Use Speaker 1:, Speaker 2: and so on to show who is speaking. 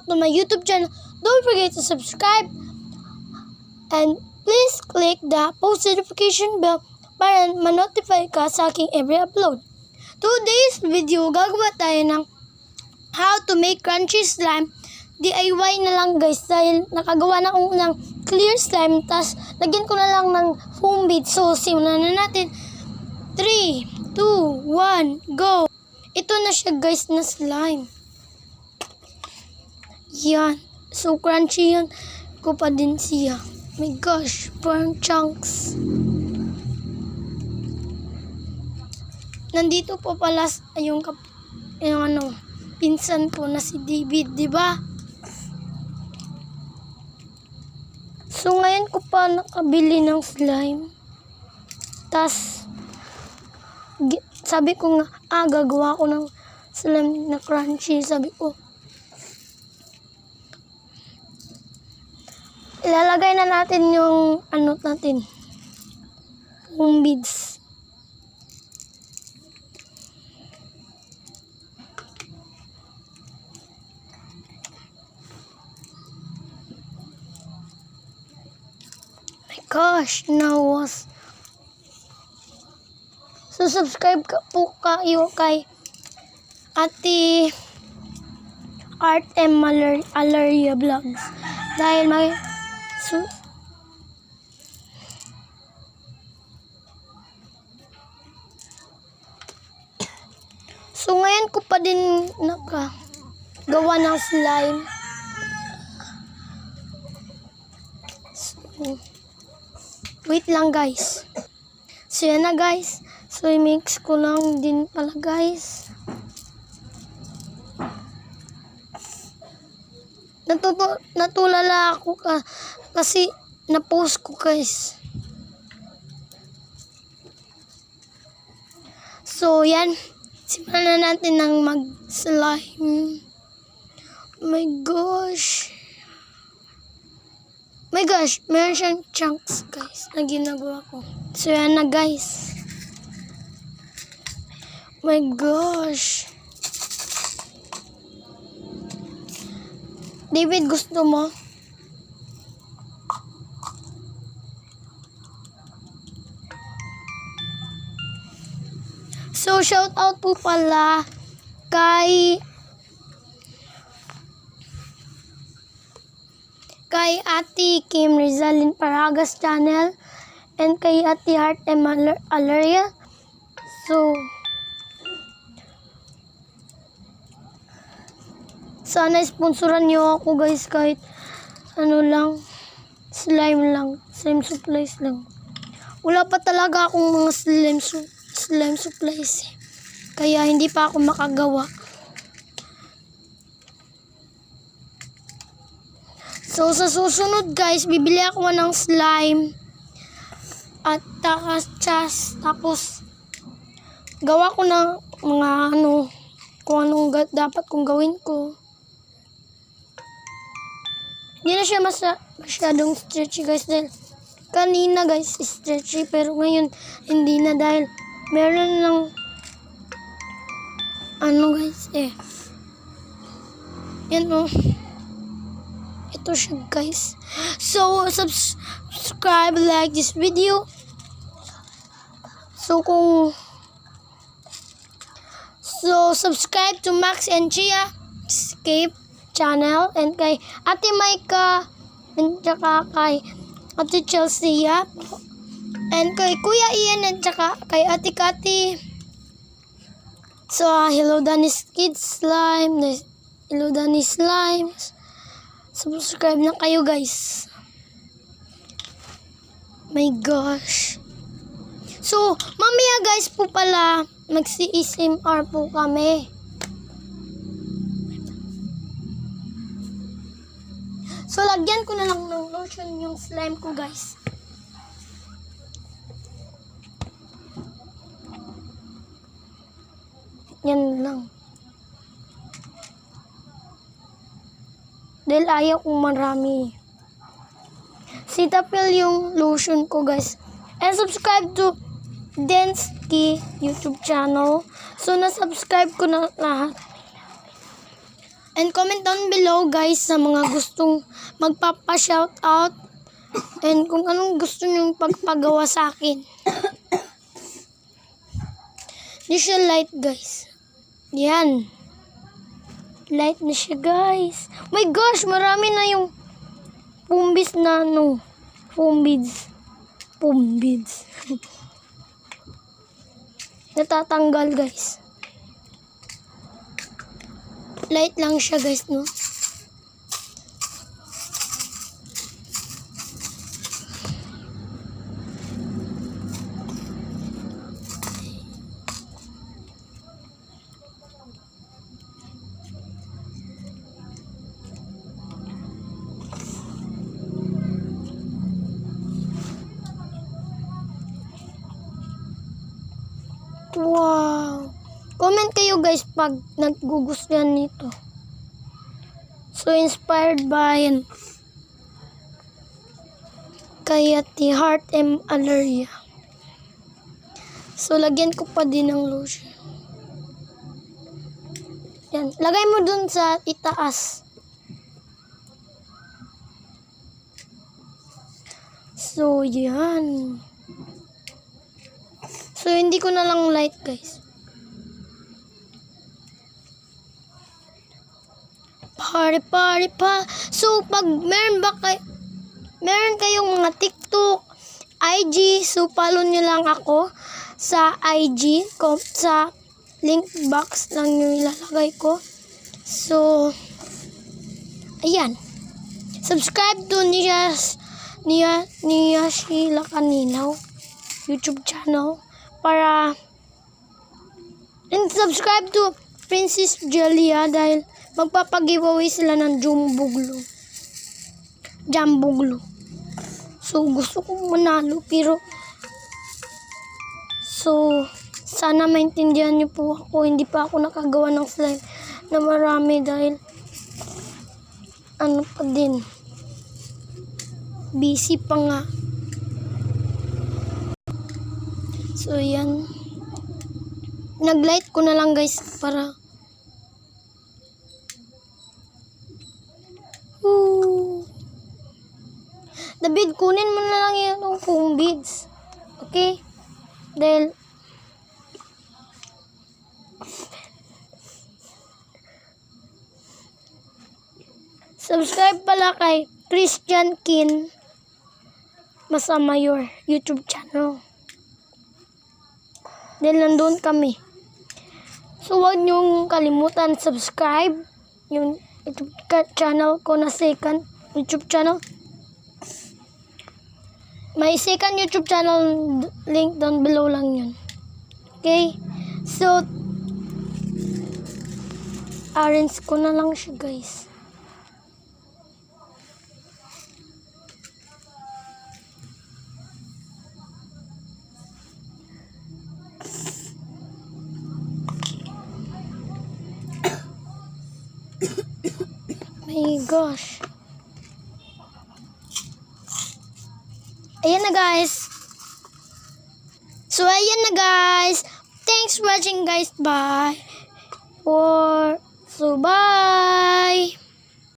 Speaker 1: back to my YouTube channel. Don't forget to subscribe and please click the post notification bell para ma-notify ka sa aking every upload. Today's video, gagawa tayo ng how to make crunchy slime. DIY na lang guys dahil nakagawa na akong ng clear slime. Tas lagyan ko na lang ng foam bead. So simulan na natin. 3, 2, 1, go! Ito na siya guys na slime. Yan. So crunchy yan. Ko pa din siya. My gosh. Parang chunks. Nandito po pala yung pinsan ko na si David, di ba? So ngayon ko pa nakabili ng slime. Tas sabi ko nga, gagawa ko ng slime na crunchy. Sabi ko, ilalagay na natin yung foam beads. My gosh, now was. So subscribe ka po kayo kay Ate Hart and Aleria vlogs dahil may So ngayon ko pa din nakagawa ng slime. So, wait lang guys. So yan na guys. So i-mix ko lang din pala guys. Natulala ako kasi na-post ko guys. So yan. Simulan na natin ng mag-slime. My gosh. My gosh. Meron siyang chunks guys na ginagawa ko. So yan na guys. My gosh. David, gusto mo? So, shout out po pala kay Ate Kim Rizalin Paragas channel and kay Ate Hart and Aleria. So, sana sponsoran nyo ako guys kahit lang, slime supplies lang. Wala pa talaga akong mga slime supplies kaya hindi pa ako makagawa. So sa susunod guys, bibili ako ng slime at tapos gawa ko ng mga kung anong dapat kong gawin ko. Hindi na siya masyadong stretchy guys dahil kanina guys stretchy pero ngayon hindi na dahil meron lang guys yan ito siya guys. So subscribe, like this video. So subscribe to Max and Chia Escape channel and kay Ate Myka and saka kay Ate Chelsea and kay Kuya Ian and saka kay Ate Kati. So hello Dani's Kids Slime, hello Dani Slimes. Subscribe na kayo guys. My gosh. So mamaya guys po pala magsi-ASMR po kami. So, lagyan ko na lang ng lotion yung slime ko, guys. Yan lang. Dahil ayaw kong marami. Cetaphil yung lotion ko, guys. And subscribe to Denzkiee YouTube channel. So, na-subscribe ko na lahat. And comment down below guys sa mga gustong magpapa-shoutout and kung anong gusto nyong pagpagawa sa akin. Di siya light guys. Yan. Light na siya guys. My gosh, marami na yung pumbis na ano. Pumbids. Natatanggal guys. Light lang siya guys, no? Wow! Comment kayo guys pag naggugustuhan nito. So inspired by kaya ti Hart and Aleria. So lagyan ko pa din ng lotion. Yan. Lagay mo dun sa itaas. So yan. So hindi ko na lang light guys. Party pa. So pag meron kayong mga TikTok, IG, so follow nyo lang ako sa IG, sa link box lang yung ilalagay ko. So ayan. Subscribe to Nia Sheila Kaninaw YouTube channel para and subscribe to Princess Jhelia dahil magpapag-giveaway sila ng jambuglo. So gusto kong manalo pero so sana maintindihan niyo po ako, hindi pa ako nakagawa ng slime na marami dahil ano pa din, busy pa nga. So yan, naglight ko na lang guys para David, kunin mo na lang yung foam beads. Okay? Dahil subscribe pala kay Christian Kin Masamayor YouTube channel. Dahil nandun kami. So huwag niyong kalimutan subscribe yung YouTube channel ko na second YouTube channel. May second YouTube channel link down below lang yun. Okay? So arrange ko na lang siya guys. My gosh. Ayan na guys. So ayan na guys. Thanks for watching guys. Bye. So bye.